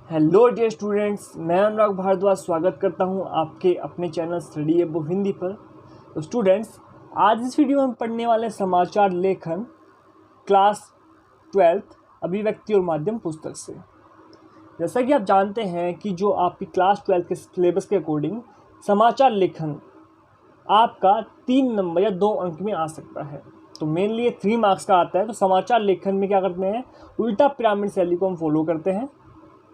Hello dear students, मैं अनुराग भारद्वाज स्वागत करता हूं आपके अपने चैनल स्टडी अबव हिंदी पर। तो स्टूडेंट्स, आज इस वीडियो में हम पढ़ने वाले समाचार लेखन क्लास 12 अभिव्यक्ति और माध्यम पुस्तक से। जैसा कि आप जानते हैं कि जो आपकी क्लास 12 के सिलेबस के अकॉर्डिंग समाचार लेखन आपका 3 नंबर या 2 अंक में आ सकता है। तो मेनली ये 3 मार्क्स का आता है। तो समाचार लेखन में क्या करते हैं, उल्टा पिरामिड शैली को हम फॉलो करते हैं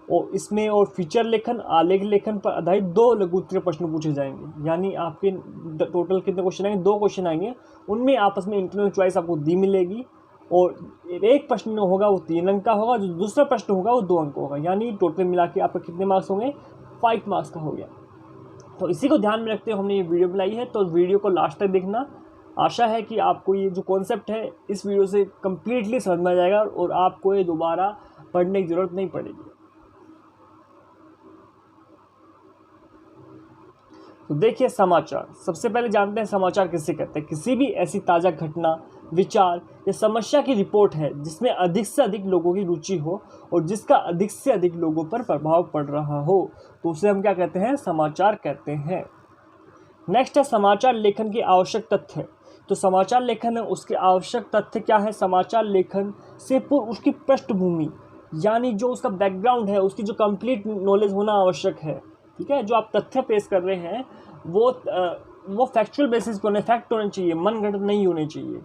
और इसमें और फीचर लेखन, आलेख लेखन पर आधारित 2 लघु उत्तरीय प्रश्न पूछे जाएंगे। यानी आपके टोटल कितने क्वेश्चन आएंगे, 2 क्वेश्चन आएंगे। उनमें आपस में इंटरनल चॉइस आपको दी मिलेगी और एक प्रश्न होगा वो 3 अंक का होगा, जो दूसरा प्रश्न होगा वो 2 अंक होगा। यानी टोटल मिला के आपका कितने मार्क्स होंगे, 5 मार्क्स का हो गया। तो इसी को ध्यान में रखते हुए हमने ये वीडियो बनाई है। तो वीडियो को लास्ट तक देखना। आशा है कि आपको ये जो कॉन्सेप्ट है इस वीडियो से कम्प्लीटली समझ में आ जाएगा और आपको ये दोबारा पढ़ने की ज़रूरत नहीं पड़ेगी। तो देखिए, समाचार सबसे पहले जानते हैं समाचार किसे कहते हैं। किसी भी ऐसी ताज़ा घटना, विचार या समस्या की रिपोर्ट है जिसमें अधिक से अधिक लोगों की रुचि हो और जिसका अधिक से अधिक लोगों पर प्रभाव पड़ रहा हो, तो उसे हम क्या कहते हैं, समाचार कहते हैं। नेक्स्ट है समाचार लेखन के आवश्यक तथ्य। तो समाचार लेखन है, उसके आवश्यक तथ्य क्या है। समाचार लेखन से पूर्व उसकी पृष्ठभूमि यानी जो उसका बैकग्राउंड है, उसकी जो कंप्लीट नॉलेज होना आवश्यक है। ठीक है, जो आप तथ्य पेश कर रहे हैं वो फैक्चुअल बेसिस पर होने, फैक्ट होने चाहिए, मनगढ़ंत नहीं होने चाहिए।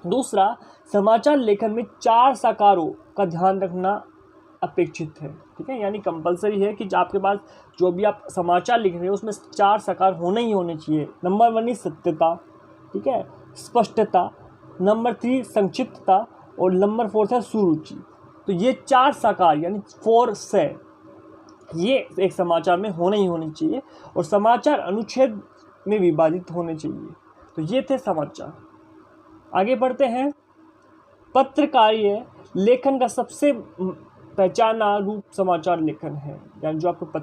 दूसरा, समाचार लेखन में 4 साकारों का ध्यान रखना अपेक्षित है। ठीक है, यानी कंपलसरी है कि आपके पास जो भी आप समाचार लिख रहे हैं उसमें 4 साकार होने ही होने चाहिए। नंबर 1 सत्यता, ठीक है, स्पष्टता, नंबर 3 संक्षिप्तता और नंबर 4 है सुरुचि। तो ये 4 साकार यानी 4 से ये एक समाचार में होने ही होने चाहिए और समाचार अनुच्छेद में विभाजित होने चाहिए। तो ये थे समाचार। आगे बढ़ते हैं। पत्रकारीय लेखन का सबसे पहचाना रूप समाचार लेखन है। यानी जो आपका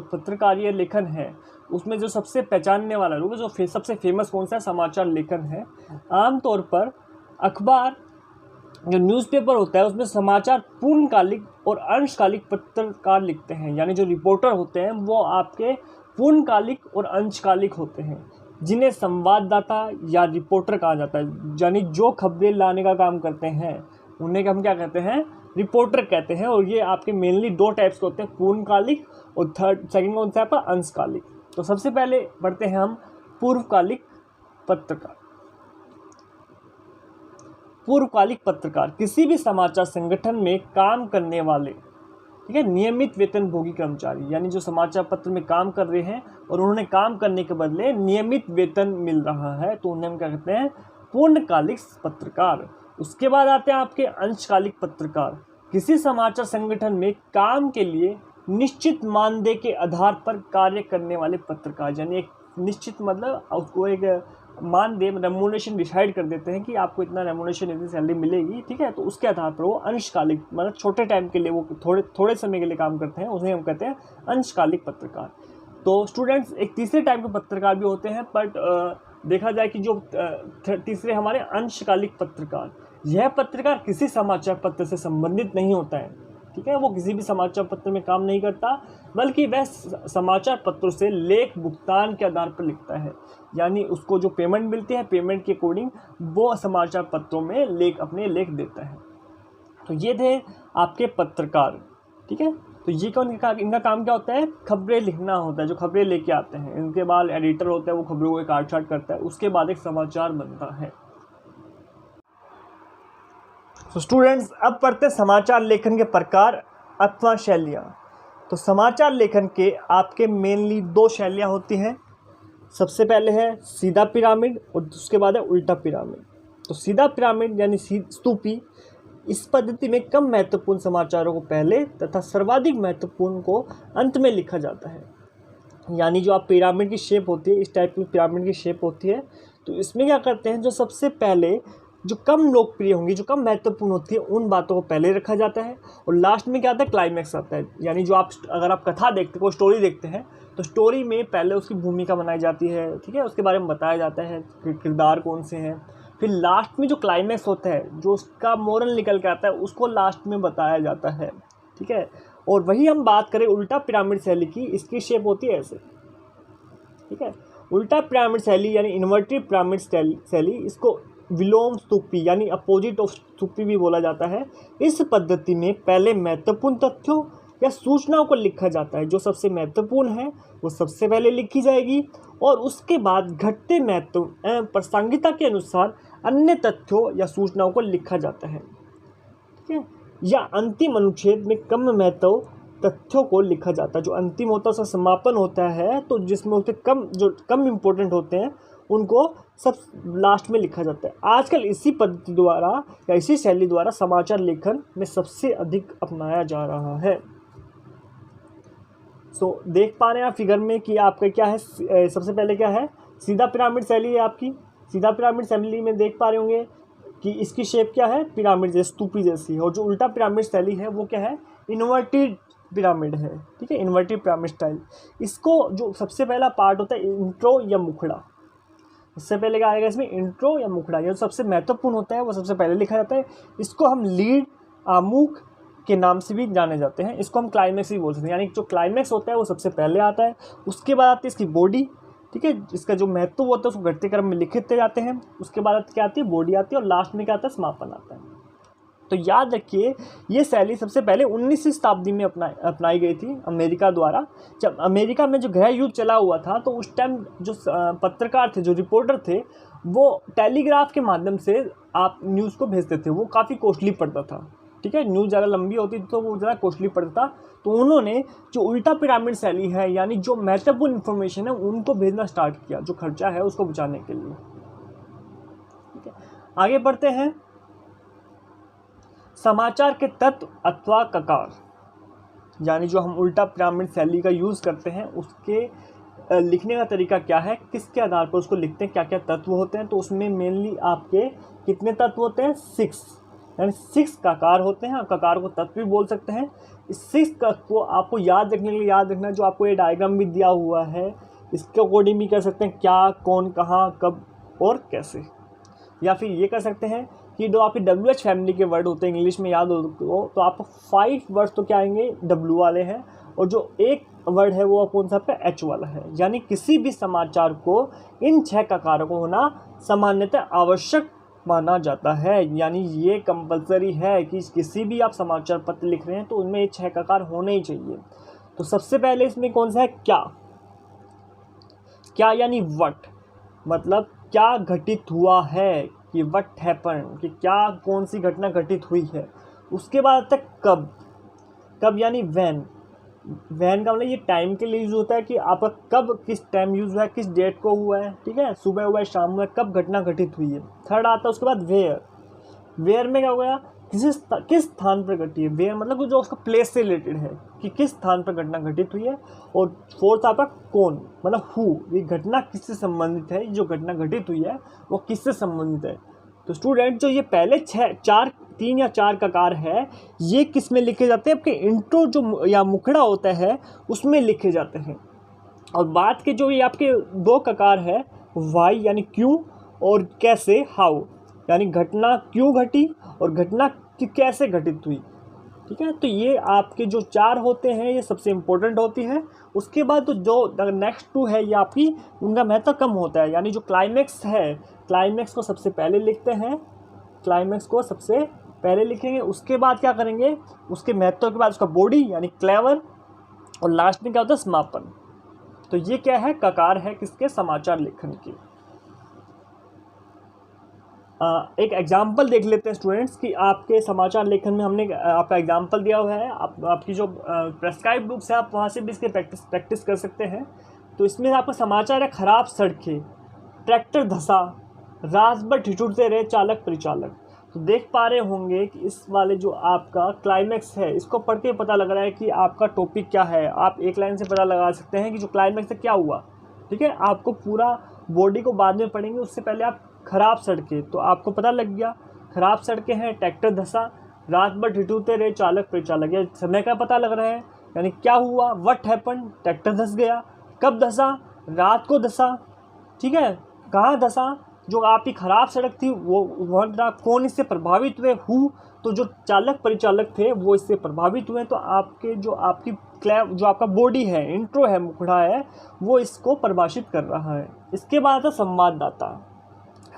पत्रकारीय लेखन है उसमें जो सबसे पहचानने वाला रूप है, जो सबसे फेमस कौन सा है, समाचार लेखन है। आमतौर पर अखबार जो न्यूज़पेपर होता है उसमें समाचार पूर्णकालिक और अंशकालिक पत्रकार लिखते हैं। यानी जो रिपोर्टर होते हैं वो आपके पूर्णकालिक और अंशकालिक होते हैं, जिन्हें संवाददाता या रिपोर्टर कहा जाता है। यानी जो खबरें लाने का काम करते हैं उन्हें हम क्या कहते हैं, रिपोर्टर कहते हैं। और ये आपके मेनली 2 टाइप्स के होते हैं, पूर्णकालिक और सेकंड कौन सा है आपका, अंशकालिक। तो सबसे पहले पढ़ते हैं हम पूर्वकालिक पत्रकार। पूर्वकालिक पत्रकार किसी भी समाचार संगठन में काम करने वाले, ठीक है, नियमित वेतनभोगी कर्मचारी। यानी जो समाचार पत्र में काम कर रहे हैं और उन्होंने काम करने के बदले नियमित वेतन मिल रहा है, तो उन्हें हम क्या कहते हैं, पूर्णकालिक पत्रकार। उसके बाद आते हैं आपके अंशकालिक पत्रकार। किसी समाचार संगठन में काम के लिए निश्चित मानदेय के आधार पर कार्य करने वाले पत्रकार। यानी एक निश्चित मतलब उसको एक मानदेय, रेम्यूनरेशन डिसाइड कर देते हैं कि आपको इतना रेम्यूनरेशन, इतनी सैलरी मिलेगी। ठीक है, तो उसके आधार पर वो अंशकालिक मतलब छोटे टाइम के लिए, वो थोड़े समय के लिए काम करते हैं, उन्हें हम कहते हैं अंशकालिक पत्रकार। तो स्टूडेंट्स, एक तीसरे टाइप के पत्रकार भी होते हैं, बट देखा जाए कि जो तीसरे हमारे अंशकालिक पत्रकार, यह पत्रकार किसी समाचार पत्र से संबंधित नहीं होता है। ठीक है, वो किसी भी समाचार पत्र में काम नहीं करता, बल्कि वह समाचार पत्रों से लेख भुगतान के आधार पर लिखता है। यानी उसको जो पेमेंट मिलती है, पेमेंट के अकॉर्डिंग वो समाचार पत्रों में अपने लेख देता है। तो ये थे आपके पत्रकार। ठीक है, तो ये इनका काम क्या होता है, खबरें लिखना होता है, जो खबरें लेके आते हैं। इनके बाद एडिटर होता है, वो खबरों को काट छाट करता है, उसके बाद एक समाचार बनता है। तो स्टूडेंट्स, अब पढ़ते हैं समाचार लेखन के प्रकार अथवा शैलियाँ। तो समाचार लेखन के आपके मेनली 2 शैलियाँ होती हैं। सबसे पहले है सीधा पिरामिड और उसके बाद है उल्टा पिरामिड। तो सीधा पिरामिड यानी स्तूपी, इस पद्धति में कम महत्वपूर्ण समाचारों को पहले तथा सर्वाधिक महत्वपूर्ण को अंत में लिखा जाता है। यानी जो आप पिरामिड की शेप होती है, इस टाइप की पिरामिड की शेप होती है। तो इसमें क्या करते हैं, जो सबसे पहले जो कम लोकप्रिय होंगी, जो कम महत्वपूर्ण होती है, उन बातों को पहले रखा जाता है और लास्ट में क्या आता है, क्लाइमैक्स आता है। यानी जो अगर आप कथा देखते, कोई स्टोरी देखते हैं, तो स्टोरी में पहले उसकी भूमिका बनाई जाती है। ठीक है, उसके बारे में बताया जाता है कि किरदार कौन से हैं। फिर लास्ट में जो क्लाइमैक्स होता है, जो उसका मोरल निकल के आता है, उसको लास्ट में बताया जाता है। ठीक है, और वही हम बात करें उल्टा पिरामिड शैली की, इसकी शेप होती है ऐसे, ठीक है। उल्टा पिरामिड शैली यानी इन्वर्टेड पिरामिड शैली, इसको विलोम स्तूपी यानी अपोजिट ऑफ स्तूपी भी बोला जाता है। इस पद्धति में पहले महत्वपूर्ण तथ्यों या सूचनाओं को लिखा जाता है, जो सबसे महत्वपूर्ण है वो सबसे पहले लिखी जाएगी और उसके बाद घटते महत्व एवं प्रासंगिकता के अनुसार अन्य तथ्यों या सूचनाओं को लिखा जाता है, ठीक है। या अंतिम अनुच्छेद में कम महत्व तथ्यों को लिखा जाता है, जो अंतिम होता है उसका समापन होता है, तो जिसमें उसके जो कम इम्पोर्टेंट होते हैं उनको सब लास्ट में लिखा जाता है। आजकल इसी पद्धति द्वारा या इसी शैली द्वारा समाचार लेखन में सबसे अधिक अपनाया जा रहा है। देख पा रहे हैं आप फिगर में कि आपका क्या है, सबसे पहले क्या है, सीधा पिरामिड शैली है आपकी। सीधा पिरामिड शैली में देख पा रहे होंगे कि इसकी शेप क्या है, पिरामिड जैसी, स्तूपी जैसी। और जो उल्टा पिरामिड शैली है वो क्या है, इन्वर्टेड पिरामिड है, ठीक है, इन्वर्टेड पिरामिड स्टाइल। इसको जो सबसे पहला पार्ट होता है इंट्रो या मुखड़ा, इससे पहले क्या आएगा इसमें, इंट्रो या मुखड़ा, ये सबसे महत्वपूर्ण होता है वो सबसे पहले लिखा जाता है। इसको हम लीड, आमुख के नाम से भी जाने जाते हैं। इसको हम क्लाइमैक्स भी बोल सकते हैं, यानी जो क्लाइमैक्स होता है वो सबसे पहले आता है, उसके बाद आती है इसकी बॉडी, ठीक है, इसका जो महत्व होता है उसको घटते क्रम में लिखते जाते हैं। उसके बाद क्या आती है, बॉडी आती है और लास्ट में क्या आता है, समापन आता है। तो याद रखिए ये शैली सबसे पहले 19वीं शताब्दी में अपनाई गई थी अमेरिका द्वारा। जब अमेरिका में जो गृह युद्ध चला हुआ था तो उस टाइम जो पत्रकार थे, जो रिपोर्टर थे, वो टेलीग्राफ के माध्यम से आप न्यूज़ को भेजते थे। वो काफ़ी कॉस्टली पड़ता था, ठीक है, न्यूज़ ज़्यादा लंबी होती थी तो वो ज़्यादा कॉस्टली पड़ता था। तो उन्होंने जो उल्टा पिरामिड शैली है, यानी जो महत्वपूर्ण इन्फॉर्मेशन है उनको भेजना स्टार्ट किया, जो खर्चा है उसको बचाने के लिए, ठीक है। आगे बढ़ते हैं। समाचार के तत्व अथवा ककार, यानी जो हम उल्टा पिरामिड शैली का यूज़ करते हैं उसके लिखने का तरीका क्या है, किसके आधार पर उसको लिखते हैं, क्या क्या तत्व होते हैं। तो उसमें मेनली आपके कितने तत्व होते हैं, 6, यानी 6 ककार होते हैं। ककार को तत्व भी बोल सकते हैं। इस 6 को आपको याद रखने के लिए याद रखना, जो आपको ये डायग्राम भी दिया हुआ है इसके अकॉर्डिंग भी कर सकते हैं, क्या, कौन, कहाँ, कब और कैसे। या फिर ये कर सकते हैं कि जो आपके WH फैमिली के वर्ड होते हैं इंग्लिश में याद हो तो आपको 5 वर्ड्स तो क्या आएंगे, W वाले हैं, और जो एक वर्ड है वो कौन सा आपका H वाला है। यानी किसी भी समाचार को इन 6 ककारों को होना सामान्यतः आवश्यक माना जाता है। यानी ये कंपलसरी है कि किसी भी आप समाचार पत्र लिख रहे हैं तो उनमें ये 6 ककार होने ही चाहिए। तो सबसे पहले इसमें कौन सा है, क्या। क्या यानी व्हाट, मतलब क्या घटित हुआ है, कि व्हाट हैपन, कि क्या, कौन सी घटना घटित हुई है। उसके बाद तक कब। कब यानी व्हेन। व्हेन का मतलब ये टाइम के लिए यूज़ होता है कि आपका कब, किस टाइम यूज़ हुआ है, किस डेट को हुआ है, ठीक है, सुबह हुआ है, शाम हुआ है, कब घटना घटित हुई है। थर्ड आता है उसके बाद वेयर। वेयर में क्या हो गया, किस स्थान पर घटी है। वेयर मतलब जो उसका प्लेस से रिलेटेड है कि किस स्थान पर घटना घटित हुई है। और फोर्थ आपका कौन, मतलब हु, ये घटना किससे संबंधित है, जो घटना घटित हुई है वो किससे संबंधित है। तो स्टूडेंट जो ये पहले 3 या 4 ककार है ये किस में लिखे जाते हैं, आपके इंट्रो जो या मुखड़ा होता है उसमें लिखे जाते हैं। और बात के जो ये आपके 2 ककार है, वाई यानी क्यों और कैसे, हाउ, यानी घटना क्यों घटी और घटना कैसे घटित हुई, ठीक है। तो ये आपके जो 4 होते हैं ये सबसे इम्पोर्टेंट होती है। उसके बाद तो जो नेक्स्ट 2 है ये आपकी, उनका महत्व कम होता है। यानी जो क्लाइमैक्स है, क्लाइमैक्स को सबसे पहले लिखते हैं, क्लाइमैक्स को सबसे पहले लिखेंगे। उसके बाद क्या करेंगे, उसके महत्व के बाद उसका बॉडी यानी क्लेवर, और लास्ट में क्या होता है, समापन। तो ये क्या है, ककार है किसके, समाचार लेखन की। एक एग्जाम्पल देख लेते हैं स्टूडेंट्स कि आपके समाचार लेखन में हमने आपका एग्जाम्पल दिया हुआ है। आपकी जो प्रेस्क्राइब बुक्स है आप वहाँ से भी इसके प्रैक्टिस कर सकते हैं। तो इसमें आपका समाचार है, खराब सड़कें, ट्रैक्टर धंसा, रात भर ठिठुरते रहे चालक परिचालक। तो देख पा रहे होंगे कि इस वाले जो आपका क्लाइमैक्स है इसको पढ़ के पता लग रहा है कि आपका टॉपिक क्या है। आप एक लाइन से पता लगा सकते हैं कि जो क्लाइमैक्स है क्या हुआ, ठीक है। आपको पूरा बॉडी को बाद में पढ़ेंगे, उससे पहले आप खराब सड़कें, तो आपको पता लग गया खराब सड़कें हैं, ट्रैक्टर धंसा, रात भर ठिठुरते रहे चालक परिचालक, या समय का पता लग रहा है, यानी क्या हुआ, व्हाट हैपन, ट्रैक्टर धंस गया, कब धंसा, रात को धंसा, ठीक है, कहाँ धंसा, जो आपकी ख़राब सड़क थी वो वह कौन इससे प्रभावित हुए तो जो चालक परिचालक थे वो इससे प्रभावित हुए। तो आपके जो आपका बॉडी है, इंट्रो है, मुखड़ा है, वो इसको परिभाषित कर रहा है। इसके बाद आता संवाददाता।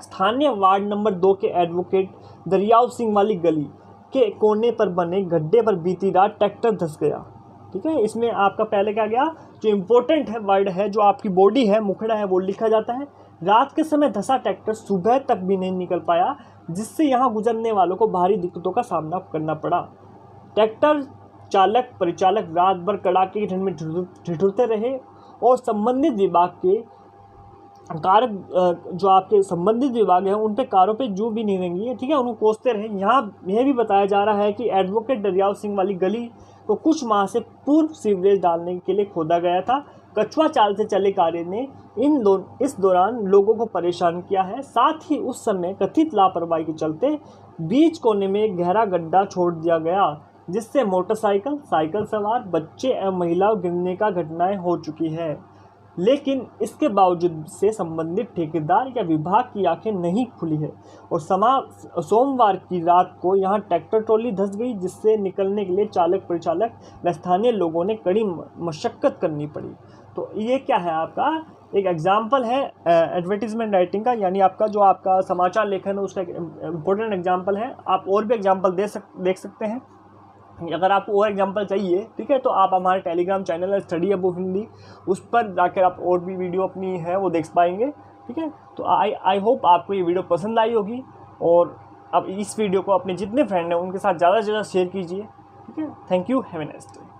स्थानीय वार्ड नंबर 2 के एडवोकेट दरियाव सिंह वाली गली के कोने पर बने गड्ढे पर बीती रात ट्रैक्टर धंस गया। ठीक है, इसमें आपका पहले क्या गया, जो इम्पोर्टेंट है वर्ड है, जो आपकी बॉडी है, मुखड़ा है, वो लिखा जाता है। रात के समय धंसा ट्रैक्टर सुबह तक भी नहीं निकल पाया, जिससे यहाँ गुजरने वालों को भारी दिक्कतों का सामना करना पड़ा। ट्रैक्टर चालक परिचालक रात भर कड़ाके की ठंड में ठिठुरते रहे और संबंधित विभाग के कारक जो आपके संबंधित विभाग हैं उन पे कारों पे जो भी नहीं रहेंगी है, ठीक है, उनको कोसते रहे। यहाँ यह भी बताया जा रहा है कि एडवोकेट दरियाव सिंह वाली गली को कुछ माह से पूर्व सीवरेज डालने के लिए खोदा गया था। कछुआ चाल से चले कार्य ने इस दौरान लोगों को परेशान किया है। साथ ही उस समय कथित लापरवाही के चलते बीच कोने में एक गहरा गड्ढा छोड़ दिया गया, जिससे मोटरसाइकिल, साइकिल सवार, बच्चे एवं महिलाओं गिरने का घटनाएं हो चुकी है। लेकिन इसके बावजूद से संबंधित ठेकेदार या विभाग की आंखें नहीं खुली है और सोमवार की रात को यहां ट्रैक्टर ट्रॉली धंस गई, जिससे निकलने के लिए चालक परिचालक व स्थानीय लोगों ने कड़ी मशक्कत करनी पड़ी। तो ये क्या है, आपका एक एग्जाम्पल है एडवर्टीजमेंट राइटिंग का, यानी आपका जो आपका समाचार लेखन है उसका एक इम्पोर्टेंट एग्जाम्पल है। आप और भी एग्जाम्पल देख सकते हैं। अगर आपको और एग्जांपल चाहिए, ठीक है, तो आप हमारे टेलीग्राम चैनल है स्टडी अबव हिंदी, उस पर जाकर आप और भी वीडियो अपनी है वो देख पाएंगे। ठीक है, तो आई होप आपको ये वीडियो पसंद आई होगी और अब इस वीडियो को अपने जितने फ्रेंड हैं उनके साथ ज़्यादा से ज़्यादा शेयर कीजिए। ठीक है, thank you, have a nice day.